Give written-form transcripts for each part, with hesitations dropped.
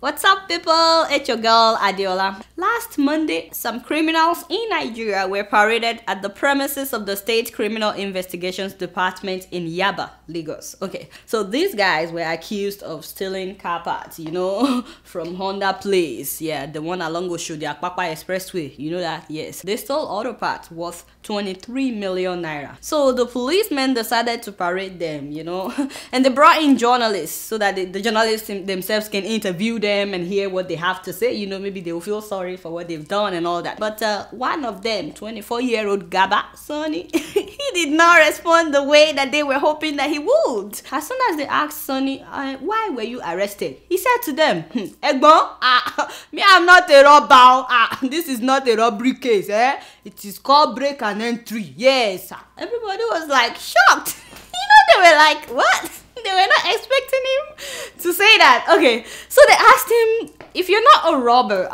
What's up, people? It's your girl Adeola. Last Monday, some criminals in Nigeria were paraded at the premises of the State Criminal Investigations Department in Yaba, Lagos. Okay, so these guys were accused of stealing car parts, from Honda Place. Yeah, the one along Oshodi Akpakpa Expressway. You know that? Yes. They stole auto parts worth 23 million naira. So the policemen decided to parade them, and they brought in journalists so that the journalists themselves can interview them and hear what they have to say. Maybe they will feel sorry for what they've done and all that. But one of them, 24-year-old Gaba Sonny, he did not respond the way that they were hoping that he would. As soon as they asked Sonny, why were you arrested? He said to them, Egbon, me, I'm not a robber. This is not a robbery case. It is called break and entry. Yes. Everybody was like shocked. They were like, what? They were not expecting him to say that. Okay, so they asked him, if you're not a robber,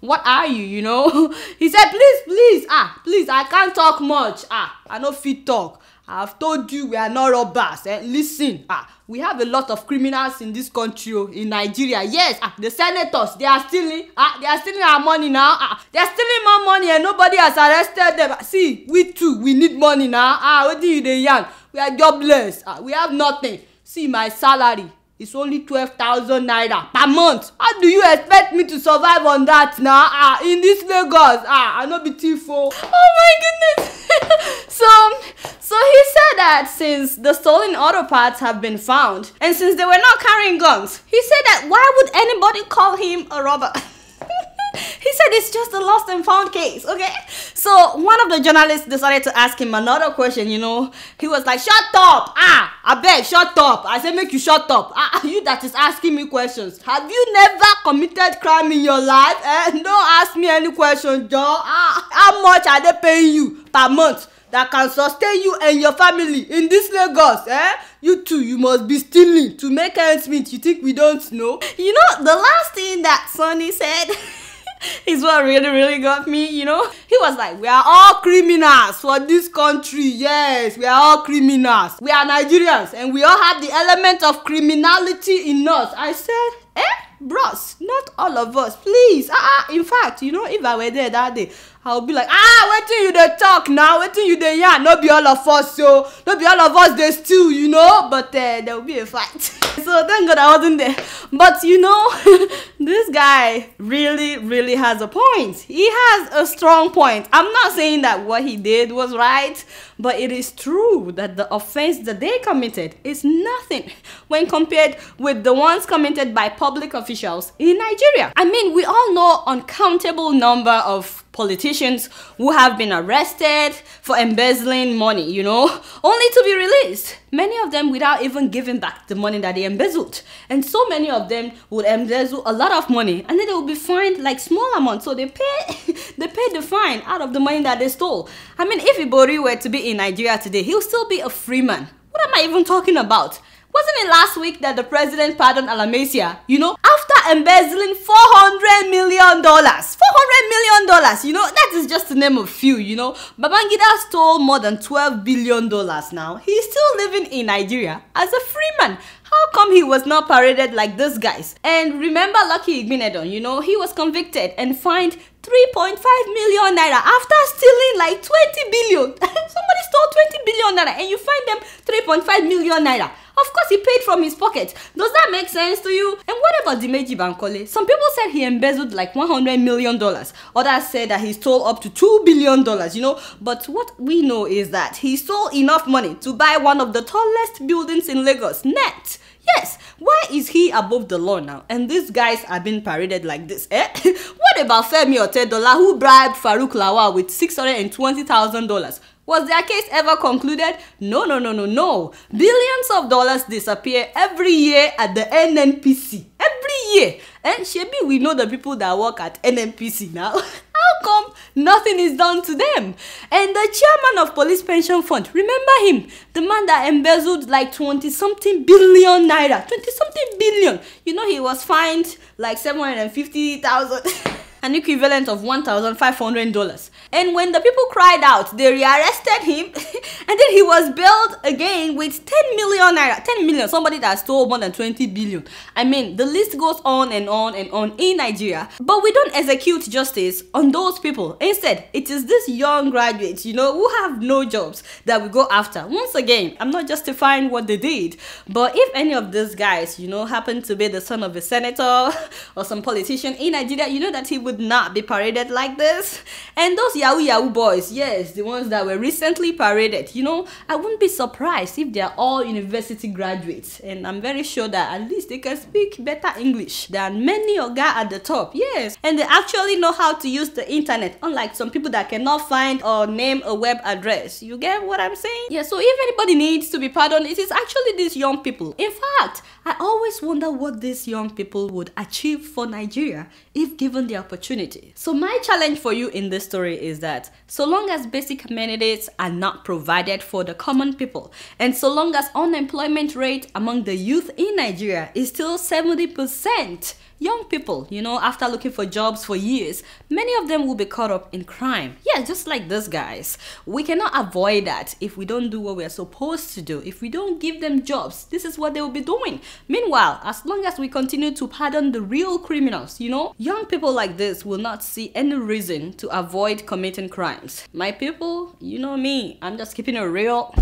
what are you, He said, please, I can't talk much. I no fit talk. I've told you we are not robbers. Listen, we have a lot of criminals in this country, in Nigeria. Yes, the senators, they are stealing. They are stealing our money now. They are stealing more money and nobody has arrested them. See, we too, we need money now. What do you do, young? We are jobless. We have nothing. See, my salary is only 12,000 naira per month. How do you expect me to survive on that now? In this Lagos, I no be thief. Oh my goodness. So he said that since the stolen auto parts have been found and since they were not carrying guns, he said that why would anybody call him a robber? He said it's just a lost and found case, okay? So one of the journalists decided to ask him another question, He was like, shut up! I beg, shut up! I said, make you shut up. You that is asking me questions. Have you never committed crime in your life? Don't ask me any questions, Joe. How much are they paying you per month that can sustain you and your family in this Lagos, You too, you must be stealing to make ends meet. You think we don't know? The last thing that Sonny said is what really got me, He was like, we are all criminals for this country. Yes, we are all criminals. We are Nigerians and we all have the element of criminality in us. I said, bros, not all of us, please. In fact, if I were there that day, I would be like, wait till you they talk now, wait till you they yarn. Not be all of us, so not be all of us they steal, but there will be a fight. So thank God I wasn't there. But this guy really has a point. He has a strong point. I'm not saying that what he did was right, but it is true that the offense that they committed is nothing when compared with the ones committed by public officials in Nigeria. We all know uncountable number of politicians who have been arrested for embezzling money, only to be released. Many of them without even giving back the money that they embezzled. And so many of them would embezzle a lot of money and then they will be fined like small amounts. So they pay the fine out of the money that they stole. If Ibori were to be in Nigeria today, he'll still be a free man. What am I even talking about? Wasn't it last week that the president pardoned Alamasia, after embezzling $400 million? $400 million, that is just to name a few, Babangida stole more than $12 billion now. He's still living in Nigeria as a free man. How come he was not paraded like these guys? And remember Lucky Igbinedon, he was convicted and fined 3.5 million naira after stealing like 20 billion. Somebody stole 20 billion naira and you find them 3.5 million naira. Of course, he paid from his pocket. Does that make sense to you? And what about Dimeji Bankole? Some people said he embezzled like $100 million. Others said that he stole up to $2 billion, But what we know is that he stole enough money to buy one of the tallest buildings in Lagos, net. Yes, why is he above the law now? And these guys are being paraded like this, What about Femi Otedola, who bribed Farouk Lawal with $620,000? Was their case ever concluded? No. Billions of dollars disappear every year at the NNPC. Every year. And Shebi, we know the people that work at NNPC now. How come nothing is done to them? And the chairman of Police Pension Fund, remember him? The man that embezzled like 20-something billion naira. 20-something billion. He was fined like 750,000. An equivalent of $1,500. And when the people cried out, they rearrested him And then he was bailed again with 10 million naira. 10 million, somebody that stole more than 20 billion. I mean, the list goes on and on and on in Nigeria. But we don't execute justice on those people. Instead, it is these young graduates, you know, who have no jobs that we go after. Once again, I'm not justifying what they did, but if any of these guys, you know, happen to be the son of a senator or some politician in Nigeria, you know that he would not be paraded like this. And those yahoo boys, yes, the ones that were recently paraded, you know, I wouldn't be surprised if they are all university graduates, and I'm very sure that at least they can speak better English than many of guys at the top. Yes, and they actually know how to use the internet, unlike some people that cannot find or name a web address. You get what I'm saying? Yeah, so if anybody needs to be pardoned, it is actually these young people. In fact, I always wonder what these young people would achieve for Nigeria if given the opportunity. So my challenge for you in this story is that so long as basic amenities are not provided for the common people, and so long as unemployment rate among the youth in Nigeria is still 70%, young people, you know, after looking for jobs for years, many of them will be caught up in crime. Yeah, just like these guys. We cannot avoid that if we don't do what we are supposed to do. If we don't give them jobs, this is what they will be doing. Meanwhile, as long as we continue to pardon the real criminals, you know, young people like this will not see any reason to avoid committing crimes. My people, you know me, I'm just keeping it real.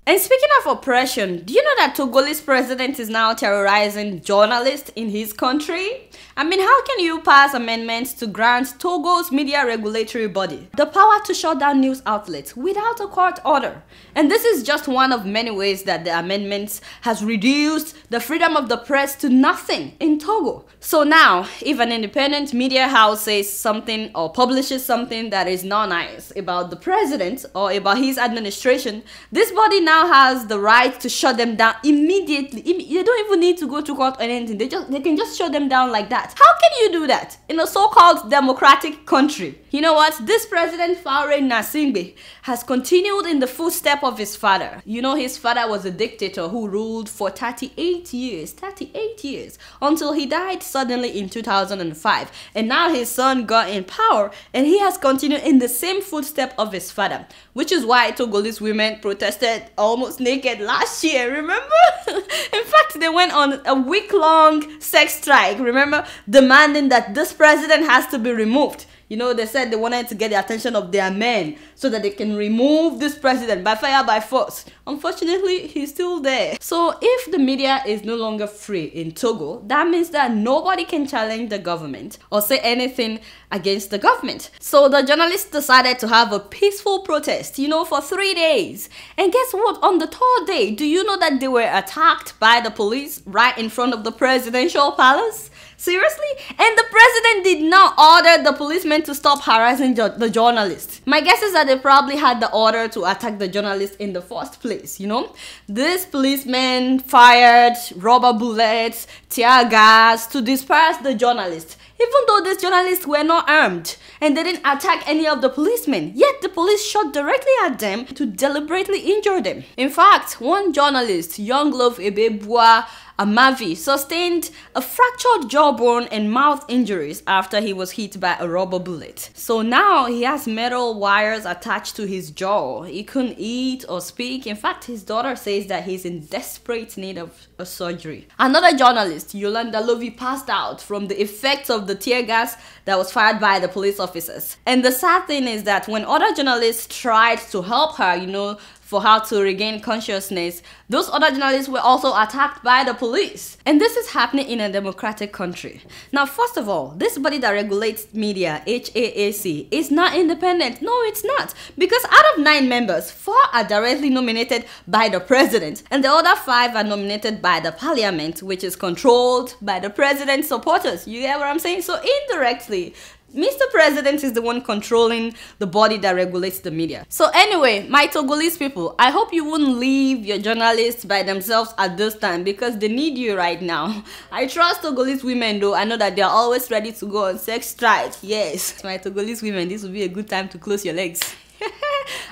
And speaking of oppression, do you know that Togolese president is now terrorizing journalists in his country? I mean, how can you pass amendments to grant Togo's media regulatory body the power to shut down news outlets without a court order? And this is just one of many ways that the amendments has reduced the freedom of the press to nothing in Togo. So now, if an independent media house says something or publishes something that is not nice about the president or about his administration, this body now has the right to shut them down immediately. You don't even need to go to court or anything. They can just shut them down like that. How can you do that in a so-called democratic country? You know what? This president, Faure Gnassingbé, has continued in the footsteps of his father. You know, his father was a dictator who ruled for 38 years. 38 years. Until he died suddenly in 2005. And now his son got in power and he has continued in the same footsteps of his father. Which is why Togolese women protested almost naked last year, remember? In fact, they went on a week-long sex strike, remember? Demanding that this president has to be removed. You know, they said they wanted to get the attention of their men so that they can remove this president by fire, by force. Unfortunately, he's still there. So if the media is no longer free in Togo, that means that nobody can challenge the government or say anything against the government. So the journalists decided to have a peaceful protest, you know, for 3 days. And guess what? On the 3rd day, do you know that they were attacked by the police right in front of the presidential palace? Seriously? And the president did not order the policemen to stop harassing the journalists. My guess is that they probably had the order to attack the journalists in the first place, you know? These policemen fired rubber bullets, tear gas to disperse the journalists. Even though these journalists were not armed and they didn't attack any of the policemen, yet the police shot directly at them to deliberately injure them. In fact, one journalist, Young Love Ebebua Amavi, sustained a fractured jawbone and mouth injuries after he was hit by a rubber bullet. So now he has metal wires attached to his jaw. He couldn't eat or speak. In fact, his daughter says that he's in desperate need of a surgery. Another journalist, Yolanda Lovi, passed out from the effects of the tear gas that was fired by the police officers. And the sad thing is that when other journalists tried to help her, you know, for how to regain consciousness, those other journalists were also attacked by the police. And this is happening in a democratic country. Now, first of all, this body that regulates media, HAAC, is not independent. No, it's not. Because out of 9 members, 4 are directly nominated by the president, and the other 5 are nominated by the parliament, which is controlled by the president's supporters. You get what I'm saying? So indirectly, Mr. President is the one controlling the body that regulates the media. So anyway, my Togolese people, I hope you wouldn't leave your journalists by themselves at this time because they need you right now. I trust Togolese women though. I know that they are always ready to go on sex strike. Yes, my Togolese women, this will be a good time to close your legs.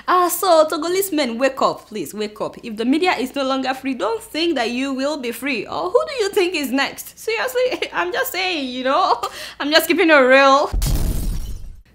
So Togolese men, wake up, please wake up. If the media is no longer free, don't think that you will be free. Or who do you think is next? Seriously, I'm just saying, you know, I'm just keeping it real.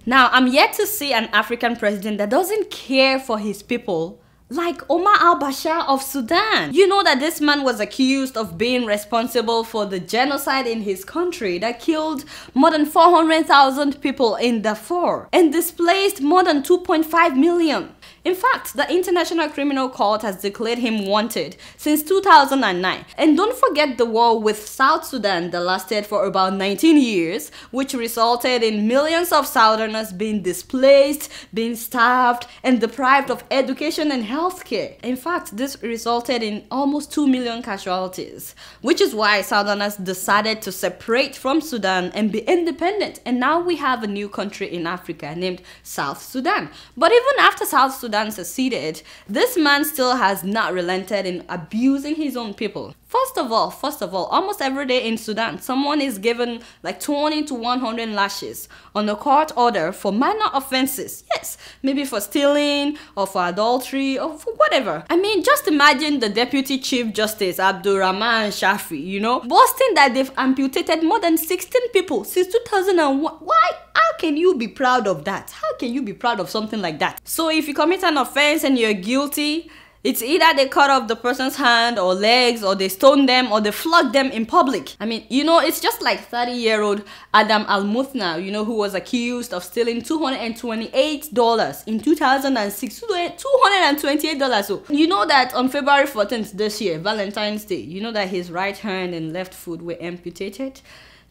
Now, I'm yet to see an African president that doesn't care for his people like Omar al-Bashir of Sudan. You know that this man was accused of being responsible for the genocide in his country that killed more than 400,000 people in Darfur and displaced more than 2.5 million. In fact, the International Criminal Court has declared him wanted since 2009. And don't forget the war with South Sudan that lasted for about 19 years, which resulted in millions of Southerners being displaced, being starved, and deprived of education and healthcare. In fact, this resulted in almost 2 million casualties, which is why Southerners decided to separate from Sudan and be independent. And now we have a new country in Africa named South Sudan. But even after South Sudan seceded, this man still has not relented in abusing his own people. First of all, almost every day in Sudan, someone is given like 20 to 100 lashes on a court order for minor offenses. Yes, maybe for stealing or for adultery or for whatever. I mean, just imagine the Deputy Chief Justice Abdurrahman Shafi, you know, boasting that they've amputated more than 16 people since 2001. Why? How can you be proud of that? How can you be proud of something like that? So if you commit an offense and you're guilty, it's either they cut off the person's hand or legs, or they stone them, or they flog them in public. I mean, you know, it's just like 30-year-old Adam Al-Muthna, you know, who was accused of stealing $228 in 2006. $228. So, you know that on February 14th this year, Valentine's Day, you know that his right hand and left foot were amputated?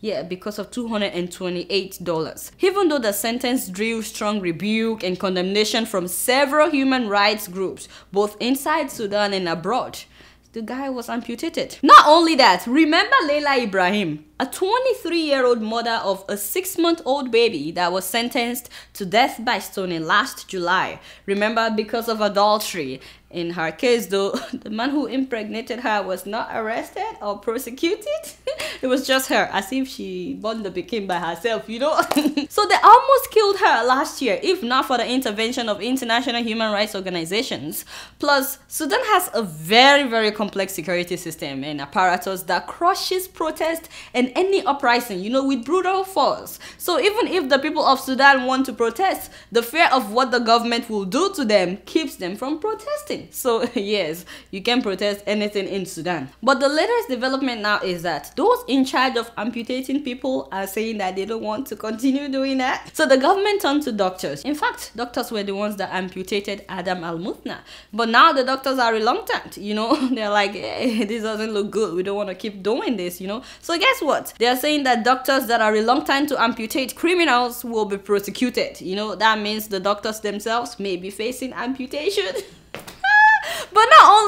Yeah, because of $228. Even though the sentence drew strong rebuke and condemnation from several human rights groups, both inside Sudan and abroad, the guy was amputated. Not only that, remember Leila Ibrahim, a 23-year-old mother of a 6-month-old baby that was sentenced to death by stoning last July. Remember, because of adultery. In her case, though, the man who impregnated her was not arrested or prosecuted. It was just her, as if she born the baby by herself, you know. So they almost killed her last year, if not for the intervention of international human rights organizations. Plus, Sudan has a very complex security system and apparatus that crushes protest and any uprising, you know, with brutal force. So even if the people of Sudan want to protest, the fear of what the government will do to them keeps them from protesting. So yes, you can protest anything in Sudan. But the latest development now is that those in charge of amputating people are saying that they don't want to continue doing that. So the government turned to doctors. In fact, doctors were the ones that amputated Adam Al-Muthna. But now the doctors are reluctant, you know. They're like, hey, this doesn't look good. We don't want to keep doing this, you know. So guess what? They are saying that doctors that are reluctant to amputate criminals will be prosecuted. You know, that means the doctors themselves may be facing amputation. But not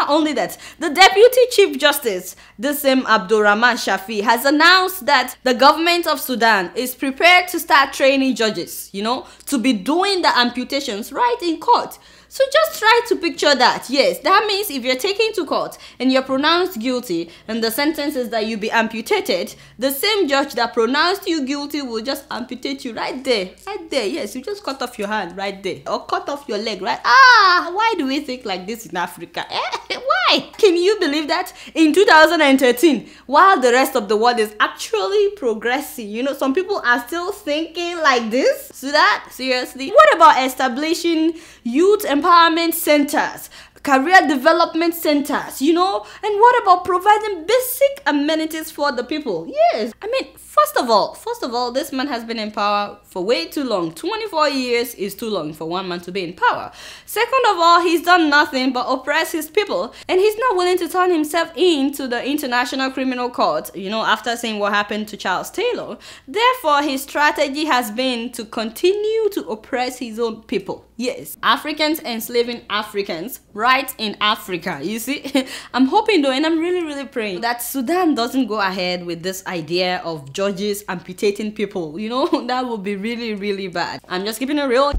only that, the Deputy Chief Justice, the same Abdurrahman Shafi, has announced that the government of Sudan is prepared to start training judges, you know, to be doing the amputations right in court. So just try to picture that. Yes, that means if you're taken to court and you're pronounced guilty and the sentence is that you be amputated, the same judge that pronounced you guilty will just amputate you right there. Right there, yes, you just cut off your hand right there. Or cut off your leg, right? Why do we think like this in Africa? Why? Can you believe that? In 2013, while the rest of the world is actually progressing, you know, some people are still thinking like this? So that, seriously? What about establishing youth empowerment centers, career development centers, you know? And what about providing basic amenities for the people? Yes. I mean, first of all, this man has been in power for way too long. 24 years is too long for one man to be in power. Second of all, he's done nothing but oppress his people, and he's not willing to turn himself into the International Criminal Court, you know, after seeing what happened to Charles Taylor. Therefore, his strategy has been to continue to oppress his own people. Yes, Africans enslaving Africans right in Africa, you see. I'm hoping though, and I'm really praying that Sudan doesn't go ahead with this idea of judges amputating people, you know. That would be really bad. I'm just keeping it real.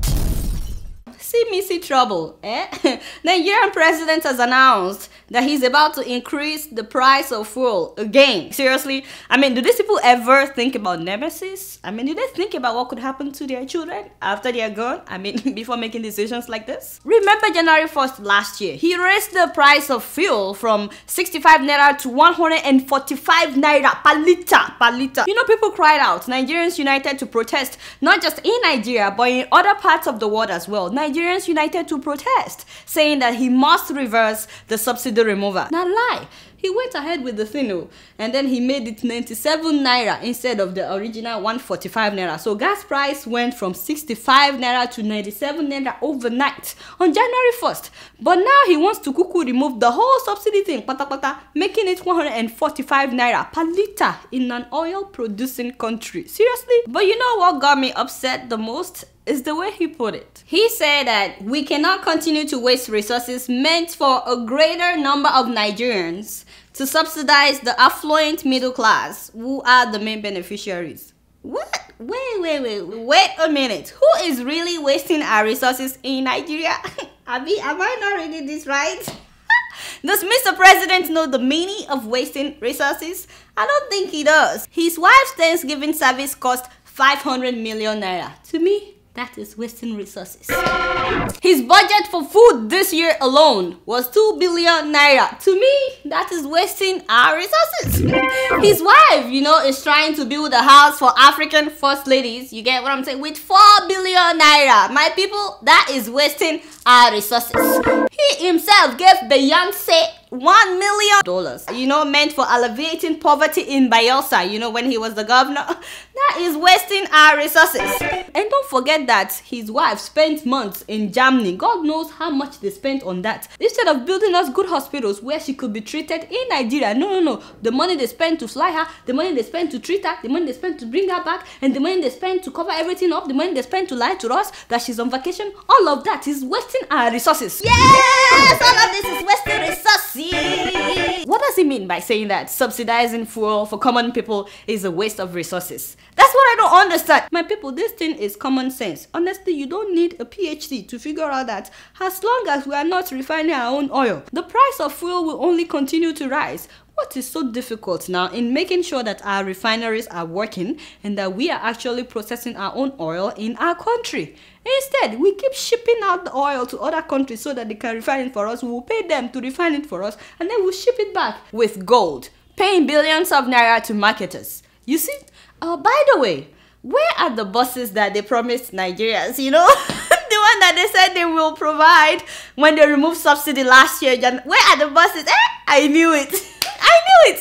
See me see trouble, eh? Nigerian president has announced that he's about to increase the price of fuel again. Seriously? I mean, do these people ever think about nemesis? I mean, do they think about what could happen to their children after they are gone? I mean, before making decisions like this? Remember January 1st last year, he raised the price of fuel from 65 naira to 145 naira per liter. You know, people cried out. Nigerians united to protest, not just in Nigeria, but in other parts of the world as well. Nigerians united to protest, saying that he must reverse the subsidy removal. Now lie. He went ahead with the thing, and then he made it 97 naira instead of the original 145 naira. So gas price went from 65 naira to 97 naira overnight on January 1st. But now he wants to kuku remove the whole subsidy thing, making it 145 naira per liter in an oil producing country. Seriously? But you know what got me upset the most? Is the way he put it. He said that we cannot continue to waste resources meant for a greater number of Nigerians to subsidize the affluent middle class, who are the main beneficiaries. What? Wait a minute. Who is really wasting our resources in Nigeria? Am I not reading this right? Does Mr. President know the meaning of wasting resources? I don't think he does. His wife's Thanksgiving service cost 500 million naira. To me, that is wasting resources. His budget for food this year alone was 2 billion naira. To me, that is wasting our resources. His wife, is trying to build a house for African first ladies. You get what I'm saying? With 4 billion naira. My people, that is wasting our resources. He himself gave Beyonce $1 million, meant for alleviating poverty in Bayelsa, when he was the governor. That is wasting our resources. And don't forget that his wife spent months in Germany. God knows how much they spent on that. Instead of building us good hospitals where she could be treated in Nigeria. No. The money they spent to fly her, the money they spent to treat her, the money they spent to bring her back, and the money they spent to cover everything up, the money they spent to lie to us that she's on vacation, all of that is wasting our resources. Yes! All of this is wasting resources. What does he mean by saying that subsidizing fuel for common people is a waste of resources? That's what I don't understand. My people, this thing is common sense. Honestly, you don't need a PhD to figure out that as long as we are not refining our own oil, the price of fuel will only continue to rise. What is so difficult now in making sure that our refineries are working and that we are actually processing our own oil in our country? Instead, we keep shipping out the oil to other countries so that they can refine it for us. We will pay them to refine it for us, and then we'll ship it back with gold, paying billions of naira to marketers. You see? By the way, where are the buses that they promised Nigerians, The one that they said they will provide when they removed subsidy last year. Where are the buses? I knew it.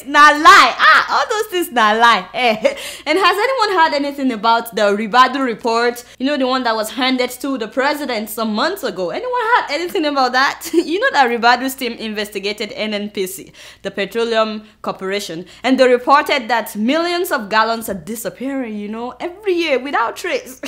Nah lie. All those things nah lie. And has anyone heard anything about the Ribadu report? The one that was handed to the president some months ago. Anyone heard anything about that? That Ribadu's team investigated NNPC, the Petroleum Corporation, and they reported that millions of gallons are disappearing, every year without trace.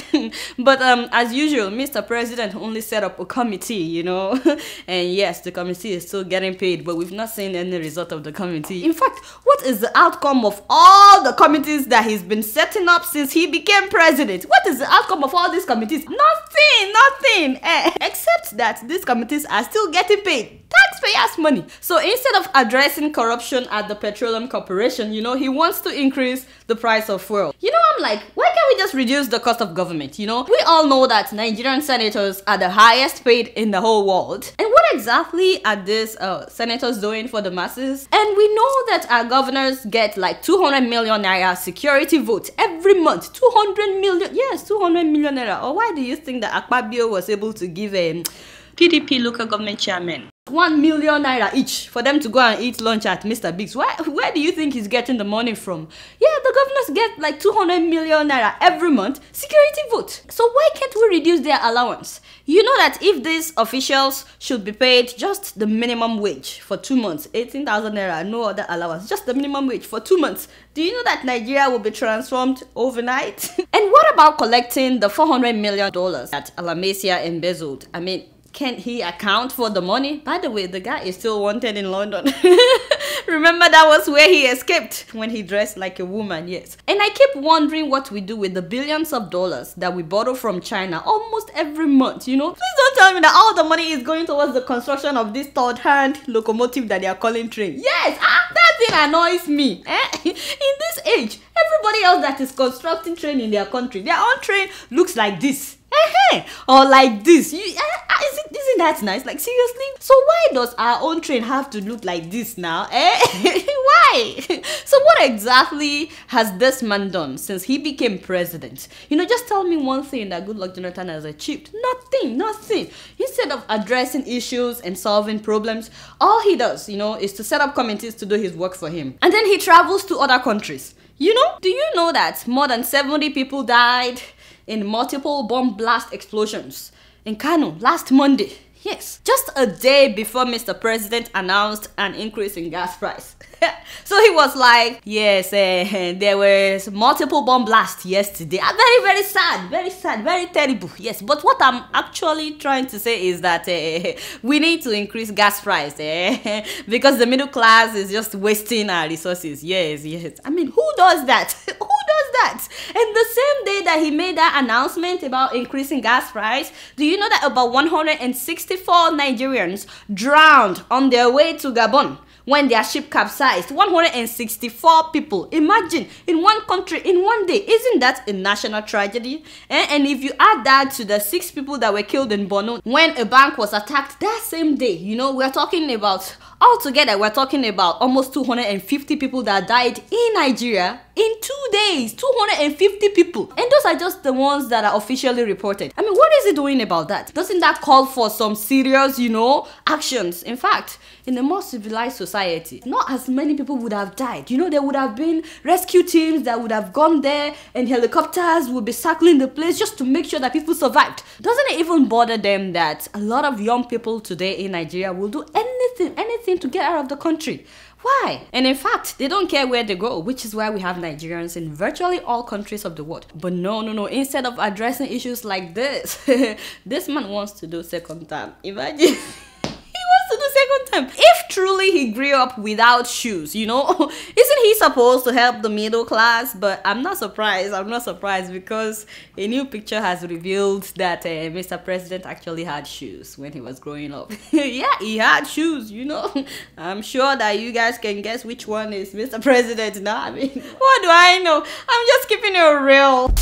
But as usual, Mr. President only set up a committee, and yes, the committee is still getting paid, but we've not seen any result of the committee. In fact, what is the outcome of all the committees that he's been setting up since he became president? What is the outcome of all these committees? Nothing. Except that these committees are still getting paid. Taxpayers' money. So instead of addressing corruption at the Petroleum Corporation, he wants to increase the price of fuel. I'm like, why can't we just reduce the cost of government? We all know that Nigerian senators are the highest paid in the whole world. And what exactly are these senators doing for the masses? And we know that our governors get like 200 million naira security vote every month. 200 million. Yes, 200 million naira. Or why do you think that Akpabio was able to give a PDP local government chairman 1 million naira each for them to go and eat lunch at Mr. Biggs? Where do you think he's getting the money from? Yeah, the governors get like 200 million naira every month security vote. So why can't we reduce their allowance? You know that if these officials should be paid just the minimum wage for 2 months, 18,000 naira, no other allowance, just the minimum wage for 2 months, do you know that Nigeria will be transformed overnight? And what about collecting the $400 million that Alamasia embezzled? I mean, can he account for the money? By the way, the guy is still wanted in London. Remember, that was where he escaped when he dressed like a woman, yes. And I keep wondering what we do with the billions of dollars that we borrow from China almost every month, Please don't tell me that all the money is going towards the construction of this third-hand locomotive that they are calling train. Yes, that thing annoys me. In this age, everybody else that is constructing train in their country, their own train looks like this. Or like this. Isn't that nice? Like, seriously? So why does our own train have to look like this now? Why? So what exactly has this man done since he became president? Just tell me one thing that Goodluck Jonathan has achieved. Nothing. Instead of addressing issues and solving problems, all he does, is to set up committees to do his work for him. And then he travels to other countries. Do you know that more than 70 people died in multiple bomb blast explosions in Kano last Monday? Yes, just a day before Mr. President announced an increase in gas price. So he was like, yes, there was multiple bomb blasts yesterday. Very sad, very terrible. Yes, but what I'm actually trying to say is that we need to increase gas price because the middle class is just wasting our resources. Yes. I mean, who does that? Who does that? And the same day that he made that announcement about increasing gas price, do you know that about 164 Nigerians drowned on their way to Gabon when their ship capsized? 164 people. Imagine, in one country, in one day. Isn't that a national tragedy? And if you add that to the 6 people that were killed in Borno when a bank was attacked that same day, we're talking about, altogether, we're talking about almost 250 people that died in Nigeria in 2 days. 250 people. And those are just the ones that are officially reported. I mean, what is he doing about that? Doesn't that call for some serious, actions? In fact, in a more civilized society, not as many people would have died. There would have been rescue teams that would have gone there, and helicopters would be circling the place just to make sure that people survived. Doesn't it even bother them that a lot of young people today in Nigeria will do anything to get out of the country? Why? And in fact, they don't care where they go, which is why we have Nigerians in virtually all countries of the world. But no. Instead of addressing issues like this, this man wants to do second term. Imagine. To the second time. If truly he grew up without shoes, isn't he supposed to help the middle class? But I'm not surprised because a new picture has revealed that Mr. President actually had shoes when he was growing up. Yeah, he had shoes, I'm sure that you guys can guess which one is Mr. President now. I mean, what do I know? I'm just keeping it real.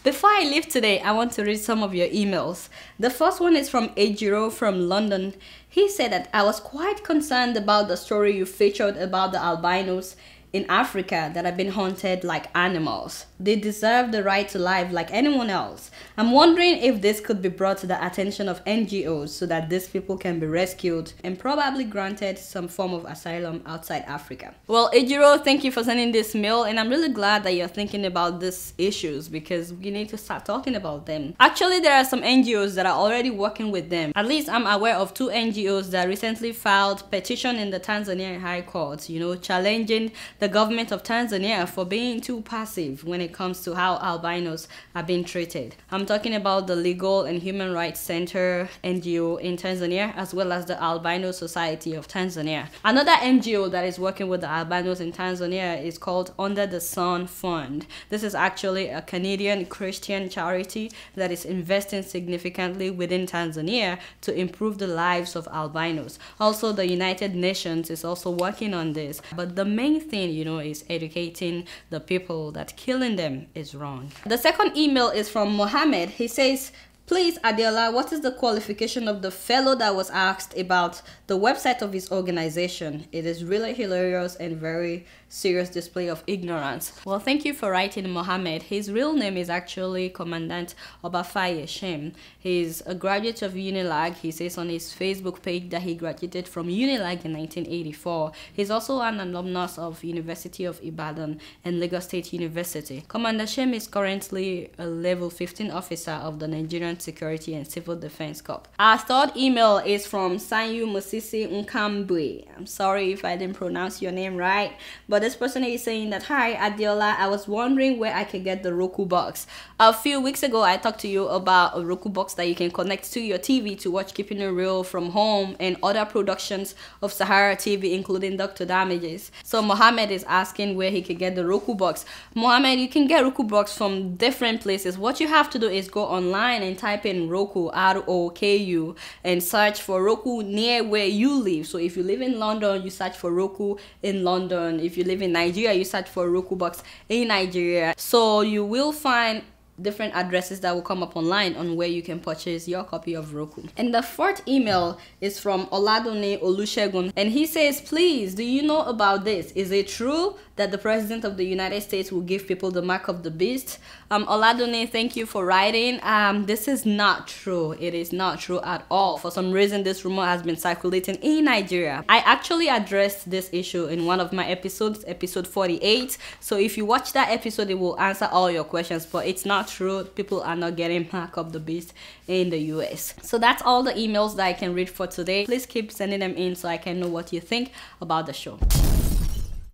Before I leave today, I want to read some of your emails. The first one is from Ejiro from London. He said that I was quite concerned about the story you featured about the albinos in Africa that have been hunted like animals. They deserve the right to life like anyone else. I'm wondering if this could be brought to the attention of NGOs so that these people can be rescued and probably granted some form of asylum outside Africa. Well, Ejiro, thank you for sending this mail, and I'm really glad that you're thinking about these issues because we need to start talking about them. Actually, there are some NGOs that are already working with them. At least I'm aware of 2 NGOs that recently filed petition in the Tanzanian High Court, challenging the government of Tanzania for being too passive when it comes to how albinos are being treated. I'm talking about the Legal and Human Rights Center NGO in Tanzania, as well as the Albino Society of Tanzania. Another NGO that is working with the albinos in Tanzania is called Under the Sun Fund. This is actually a Canadian Christian charity that is investing significantly within Tanzania to improve the lives of albinos. Also, the United Nations is also working on this. But the main thing, is educating the people that killing them is wrong. The second email is from Mohammed. He says, please, Adeola, what is the qualification of the fellow that was asked about the website of his organization? It is really hilarious and very serious display of ignorance. Well, thank you for writing, Mohammed. His real name is actually Commandant Obafaye Shem. He's a graduate of Unilag. He says on his Facebook page that he graduated from Unilag in 1984. He's also an alumnus of University of Ibadan and Lagos State University. Commander Shem is currently a level 15 officer of the Nigerian Security and Civil Defense Corps. Our third email is from Sanyu Musisi Nkambwe. I'm sorry if I didn't pronounce your name right, but this person is saying that, hi Adeola, I was wondering where I could get the Roku box. A few weeks ago, I talked to you about a Roku box that you can connect to your TV to watch Keeping It Real from home and other productions of SaharaTV, including Dr. Damages. So Mohammed is asking where he can get the Roku box. Mohammed, you can get Roku box from different places. What you have to do is go online and type in Roku, R-O-K-U, and search for Roku near where you live. So if you live in London, you search for Roku in London. If you live in Nigeria, you search for Roku box in Nigeria. So you will find different addresses that will come up online on where you can purchase your copy of Roku. And the fourth email is from Oladone Olusegun, and he says, please, do you know about this? Is it true that the President of the United States will give people the mark of the beast? Oladone, thank you for writing. This is not true. It is not true at all. For some reason, this rumor has been circulating in Nigeria. I actually addressed this issue in one of my episodes, episode 48. So if you watch that episode, it will answer all your questions, but it's not true. People are not getting mark of the beast in the US. So that's all the emails that I can read for today. Please keep sending them in so I can know what you think about the show.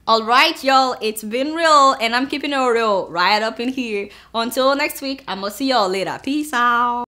Alright, y'all, it's been real, and I'm keeping it real right up in here. Until next week, I'm gonna see y'all later. Peace out.